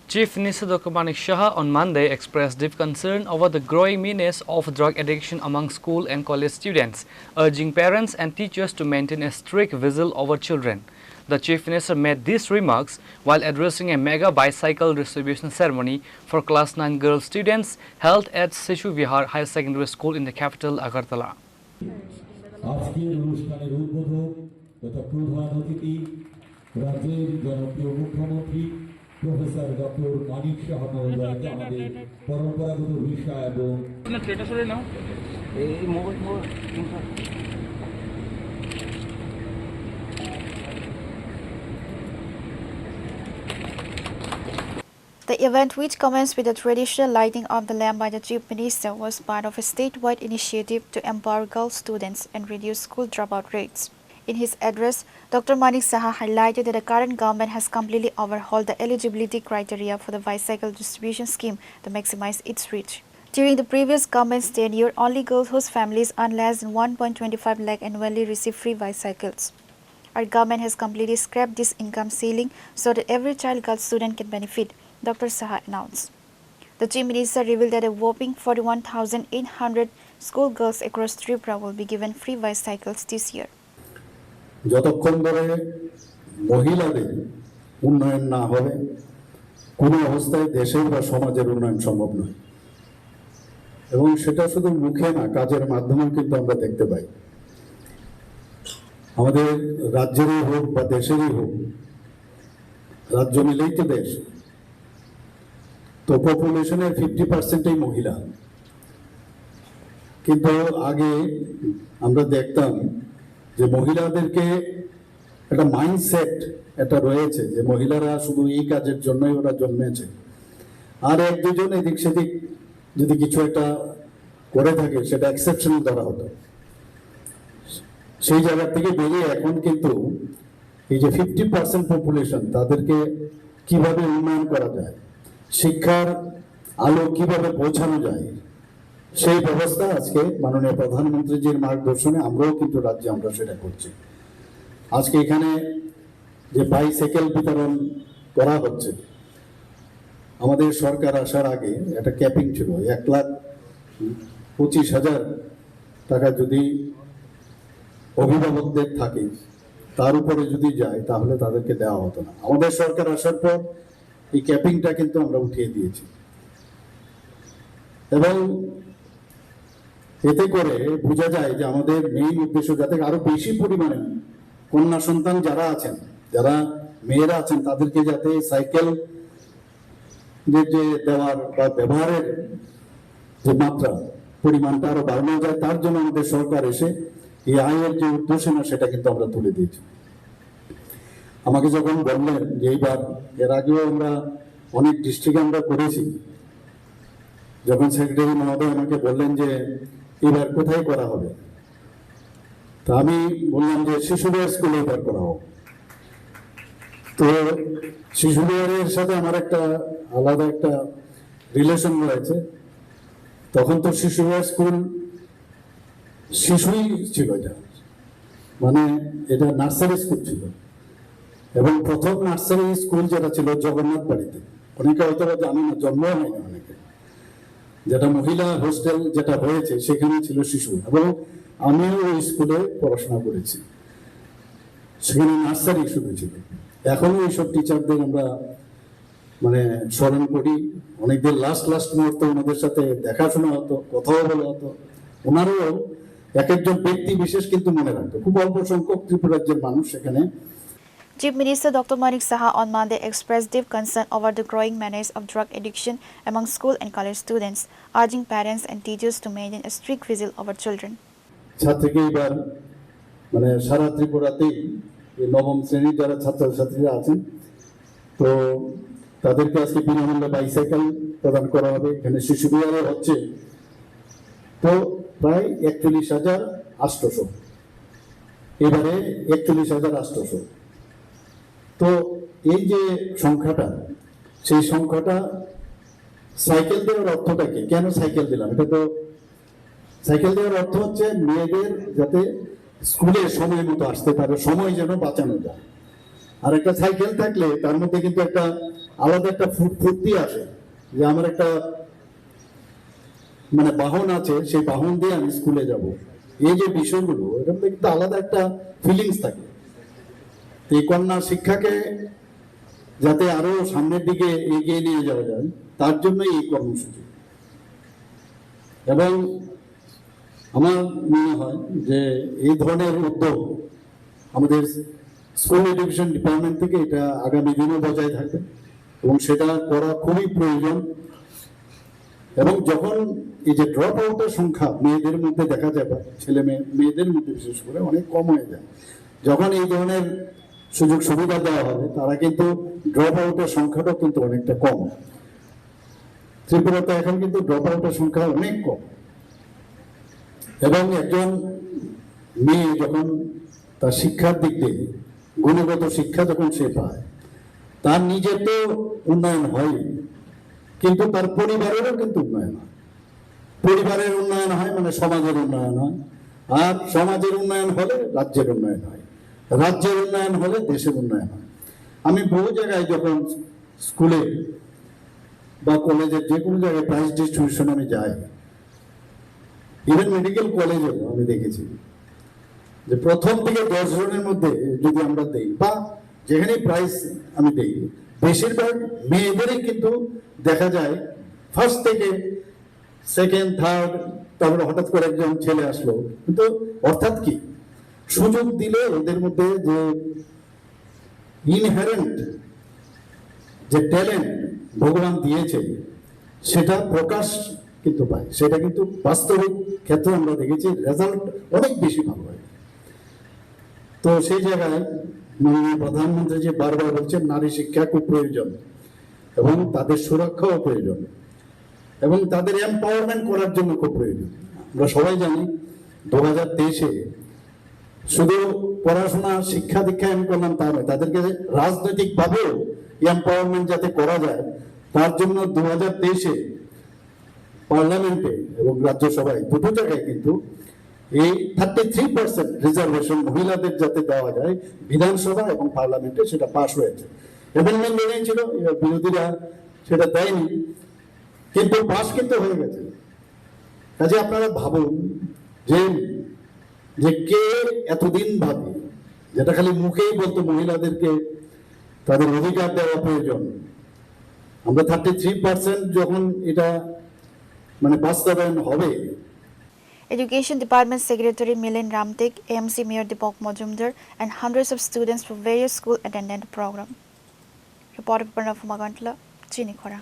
Chief Minister Dr. Manik Shah on Monday expressed deep concern over the growing menace of drug addiction among school and college students, urging parents and teachers to maintain a strict vigil over children. The Chief Minister made these remarks while addressing a mega bicycle distribution ceremony for Class 9 girl students held at Sishu Vihar High Secondary School in the capital, Agartala. আজকের অনুষ্ঠানের উদ্বোধক তথা প্রধান অতিথি রাজ্যের জনপ্রিয় মুখ্যমন্ত্রী professor doctor মানিক শাহ মহোদয়কে আমাদের পরম্পরাগত বিষয় এবং The event, which commenced with the traditional lighting of the lamp by the Chief Minister, was part of a statewide initiative to empower girl students and reduce school dropout rates. In his address, Dr. Manik Saha highlighted that the current government has completely overhauled the eligibility criteria for the bicycle distribution scheme to maximize its reach. During the previous government's tenure, only girls whose families earn less than 1.25 lakh annually receive free bicycles. Our government has completely scrapped this income ceiling so that every child girl student can benefit, Dr. Saha announced. The Chief Minister revealed that a whopping 41,800 schoolgirls across Tripura will be given free bicycles this year. যতক্ষণ ধরে মহিলাদের উন্নয়ন না হবে কোনো অবস্থায় দেশের বা সমাজের উন্নয়ন সম্ভব নয় এবং সেটা শুধু মুখে না কাজের মাধ্যমেও কিন্তু আমরা দেখতে পাই আমাদের রাজ্যেরই হোক বা দেশেরই হোক রাজ্য মিলেই তো দেশ তো পপুলেশনের 50%ই মহিলা কিন্তু আগে আমরা দেখতাম যে মহিলাদেরকে একটা মাইন্ডসেট এটা রয়েছে যে মহিলারা শুধু এই কাজের জন্যই ওরা জন্মেছে আর এক দুজন এদিক সেদিক যদি কিছু একটা করে থাকে সেটা এক্সেপশনাল ধরা হতো সেই জায়গা থেকে বেরিয়ে এখন কিন্তু এই যে 50% পপুলেশন তাদেরকে কিভাবে উন্নয়ন করা যায় শিক্ষার আলো কিভাবে পৌঁছানো যায় সেই ব্যবস্থা আজকে মাননীয় প্রধানমন্ত্রীজির মার্গদর্শনে আমরাও কিন্তু রাজ্যে আমরা সেটা করছি আজকে এখানে যে বাইসাইকেল বিতরণ করা হচ্ছে আমাদের সরকার আসার আগে একটা ক্যাপিং ছিল 1,25,000 টাকা যদি অভিভাবকদের থাকে তার উপরে যদি যায় তাহলে তাদেরকে দেওয়া হতো না আমাদের সরকার আসার পর এই ক্যাপিংটা কিন্তু আমরা উঠিয়ে দিয়েছি এবং এতে করে বোঝা যায় যে আমাদের মেইন উদ্দেশ্য যাতে আরো বেশি পরিমাণে কন্যা সন্তান যারা আছেন যারা মেয়েরা আছেন তাদেরকে যাতে সাইকেল যে দেওয়ার বা ব্যবহারের যে মাত্রা পরিমাণটা আরো বাড়ানো যায় তার জন্য আমাদের সরকার এসে এই আয়ের যে উদ্দেশ্যনা সেটা কিন্তু আমরা তুলে দিয়েছি আমাকে যখন বললেন যে এইবার এর আগেও আমরা অনেক ডিস্ট্রিক্টে আমরা করেছি যখন সেক্রেটারি মহোদয় আমাকে বললেন যে এবার কোথায় করা হবে তা আমি বললাম যে শিশুবিহার স্কুলে এবার করা হোক তো শিশুবিহারের সাথে আমার একটা আলাদা একটা রিলেশন রয়েছে তখন তো শিশুবিহার স্কুল শিশুই ছিল এটা মানে এটা নার্সারি স্কুল ছিল এবং প্রথম নার্সারি স্কুল যেটা ছিল জগন্নাথ বাড়িতে অনেকে হয়তো জানে না জন্ম হয়নি অনেকে যেটা মহিলা হোস্টেল যেটা হয়েছে সেখানে ছিল শিশু এবং আমিও ওই স্কুলে পড়াশোনা করেছি সেখানে নার্সারি শুরু ছিল এখনো এইসব টিচারদের আমরা মানে স্মরণ করি অনেকদিন লাস্ট মুহূর্তে ওনাদের সাথে দেখাশোনা হতো কথাও বলা হতো ওনারও এক একজন ব্যক্তি বিশেষ কিন্তু মনে রাখতো খুব অল্প সংখ্যক ত্রিপুরা রাজ্যের মানুষ সেখানে Chief Minister Dr. Manik Saha on Monday expressed deep concern over the growing menace of drug addiction among school and college students, urging parents and teachers to maintain a strict vigil over children. ছাত্রীকে এবার মানে সারা ত্রিপুরাতেই নবম শ্রেণীর যারা ছাত্রছাত্রীরা আছেন তো তাদেরকে আজকে বিনামূল্যে বাইসাইকেল প্রদান করা হবে এখানে শিশু বিহারে হচ্ছে তো প্রায় 41,800 এবারে 41,800 তো এই যে সংখ্যাটা সেই সংখ্যাটা সাইকেল দেওয়ার অর্থটা কি কেন সাইকেল দিলাম এটা তো সাইকেল দেওয়ার অর্থ হচ্ছে মেয়েদের যাতে স্কুলে সময় মতো আসতে পারে সময় যেন বাঁচানো যায় আর একটা সাইকেল থাকলে তার মধ্যে কিন্তু একটা আলাদা একটা ফুর্তি আসে যে আমার একটা মানে বাহন আছে, সেই বাহন দিয়ে আমি স্কুলে যাব। এই যে বিষয়গুলো, এটার মধ্যে কিন্তু আলাদা একটা ফিলিংস থাকে। এই কন্যা শিক্ষাকে যাতে আরো সামনের দিকে এগিয়ে নিয়ে যাওয়া যায়, তার জন্য এই কর্মসূচি। এবং আমার মনে হয় যে এই ধরনের উদ্যোগ আমাদের স্কুল এডুকেশন ডিপার্টমেন্ট থেকে এটা আগামী দিনে বজায় থাকবে এবং সেটা করা খুবই প্রয়োজন। এবং যখন এই যে ড্রপ আউটের সংখ্যা মেয়েদের মধ্যে দেখা যায়, ছেলে মেয়েদের মধ্যে বিশেষ করে অনেক কম হয়ে যায়, যখন এই ধরনের সুযোগ সুবিধা দেওয়া হবে, তারা কিন্তু ড্রপ আউটের সংখ্যাটাও কিন্তু অনেকটা কম। ত্রিপুরাতে এখন কিন্তু ড্রপ আউটের সংখ্যা অনেক কম। এবং একজন মেয়ে যখন তার শিক্ষার দিক দিয়ে গুণগত শিক্ষা যখন সে পায়, তার নিজের তো উন্নয়ন হয়, কিন্তু তার পরিবারেরও কিন্তু উন্নয়ন হয়। পরিবারের উন্নয়ন হয় মানে সমাজের উন্নয়ন হয়, আর সমাজের উন্নয়ন হলে রাজ্যের উন্নয়ন হয়, রাজ্যের উন্নয়ন হলে দেশের উন্নয়ন হয়। আমি বহু জায়গায় যখন স্কুলে বা কলেজের যে কোনো জায়গায় প্রাইজ ডিস্ট্রিবিউশন আমি যাই, ইভেন মেডিকেল কলেজেও আমি দেখেছি যে প্রথম থেকে 10 জনের মধ্যে যদি আমরা দেই বা যেখানে প্রাইজ আমি দেই, বেশিরভাগ মেয়েদেরই কিন্তু দেখা যায় ফার্স্ট থেকে সেকেন্ড থার্ড, তারপরে হঠাৎ করে একজন ছেলে আসলো। কিন্তু অর্থাৎ কি, সুযোগ দিলে ওদের মধ্যে যে ইনহেরেন্ট যে ট্যালেন্ট ভগবান দিয়েছে সেটা প্রকাশ কিন্তু পায়, সেটা কিন্তু বাস্তবিক ক্ষেত্রে আমরা দেখেছি রেজাল্ট অনেক বেশি ভালো হয়। তো সেই জায়গায় মাননীয় প্রধানমন্ত্রী যে বারবার বলছেন নারী শিক্ষা খুব প্রয়োজন এবং তাদের সুরক্ষাও প্রয়োজন এবং তাদের এম্পাওয়ারমেন্ট করার জন্য খুব প্রয়োজন। আমরা সবাই জানি 2023-এ শুধু পড়াশোনা শিক্ষা দীক্ষা আমি করলাম তা নয়, তাদেরকে রাজনৈতিকভাবেও এম্পাওয়ারমেন্ট যাতে করা যায়, তার জন্য 2023-এ পার্লামেন্টে এবং রাজ্যসভায় দুটো জায়গায় কিন্তু এই 33% রিজার্ভেশন মহিলাদের যাতে দেওয়া যায় বিধানসভা এবং পার্লামেন্টে, সেটা পাশ হয়েছে। অ্যামেন্ডমেন্ট এনেছিল, বিরোধীরা সেটা দেয়নি, কিন্তু পাশ কিন্তু হয়ে গেছে। কাজে আপনারা ভাবুন যে কে এতদিন ভাবে, যেটা খালি মুখেই বলতো মহিলাদেরকে তাদের অধিকার দেওয়া প্রয়োজন, আমরা 33% যখন এটা মানে বাস্তবায়ন হবে। Education Department Secretary Milind Ramtek, AMC Mayor Deepak Majumdar, and hundreds of students from various schools attended the program. Reporter Pranav Magantla, Chinikhora.